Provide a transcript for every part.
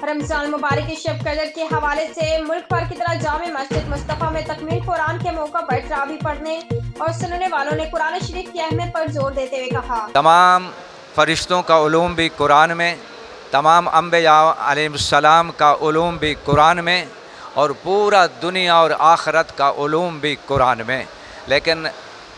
रमजान मुबारक की शब कदर के हवाले से मुल्क भर की तरह जामे मस्जिद मुस्तफा में तकमील कुरान के मौका पर तरावी पढ़ने और सुनने वालों ने कुरान शरीफ की अहमियत पर जोर देते हुए कहा, तमाम फरिश्तों का उलूम भी कुरान में, तमाम अंबिया अलैहिस्सलाम का उलूम भी कुरान में और पूरा दुनिया और आखरत का उलूम भी कुरान में। लेकिन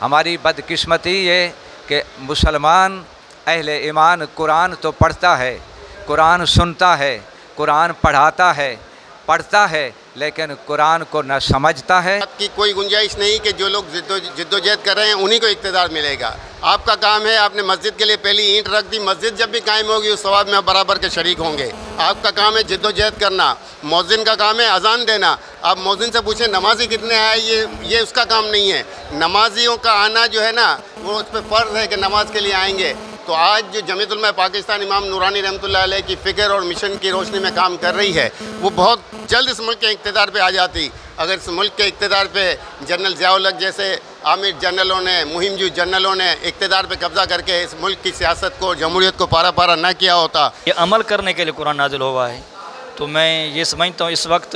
हमारी बदकिस्मती ये कि मुसलमान अहले ईमान कुरान तो पढ़ता है, कुरान सुनता है, कुरान पढ़ता है लेकिन कुरान को न समझता है। की कोई गुंजाइश नहीं कि जो लोग जिद्दोजहद कर रहे हैं उन्हीं को इक़्तिदार मिलेगा। आपका काम है, आपने मस्जिद के लिए पहली ईंट रख दी, मस्जिद जब भी कायम होगी उस सवाब में बराबर के शरीक होंगे। आपका काम है जिद्दोजहद करना, मौज़िन का काम है अजान देना। आप मौज़िन से पूछें नमाजी कितने आए, ये उसका काम नहीं है। नमाजियों का आना जो है ना वो उस पर फ़र्ज़ है कि नमाज के लिए आएंगे। तो आज जो जमीयत उलमा पाकिस्तान इमाम नूरानी रहमतुल्लाह अलैह की फ़िक्र और मिशन की रोशनी में काम कर रही है, वो बहुत जल्द इस मुल्क के इक़्तिदार पे आ जाती। अगर इस मुल्क के इक़्तिदार पे जनरल ज़ियाउल हक़ जैसे आमिर जनरलों ने, मुहिम जनरलों ने इक़्तिदार पे कब्ज़ा करके इस मुल्क की सियासत को, जमहूरियत को पारा पारा न किया होता। ये अमल करने के लिए कुरान नाज़िल हुआ है। तो मैं ये समझता हूँ इस वक्त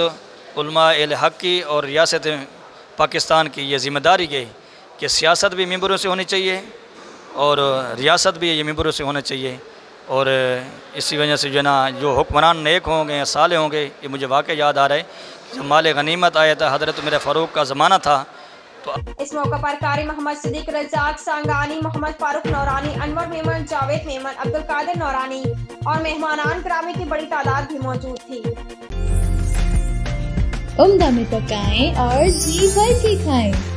उलमा अहले हक़ की और रियासत पाकिस्तान की ये ज़िम्मेदारी है कि सियासत भी मेंबरों से होनी चाहिए और रियासत भी ये मेंबरों से होना चाहिए। और इसी वजह से जो है ना जो हुक्मरान नेक होंगे या साले होंगे, ये मुझे वाक़ई याद आ रहा है जब माल गनीमत आया था, हज़रत मेरे फ़ारूक का ज़माना था। तो इस मौका पर कारी मोहम्मद सिद्दीक, रज़ाक सांगानी, मोहम्मद फारूक नौरानी, अनवर मेमन, जावेद मेमन, अब्दुल कादिर नौरानी और मेहमानान ग्रामी की बड़ी तादाद भी मौजूद थी। उम्दा में पकाएं और जी भर के खाएं।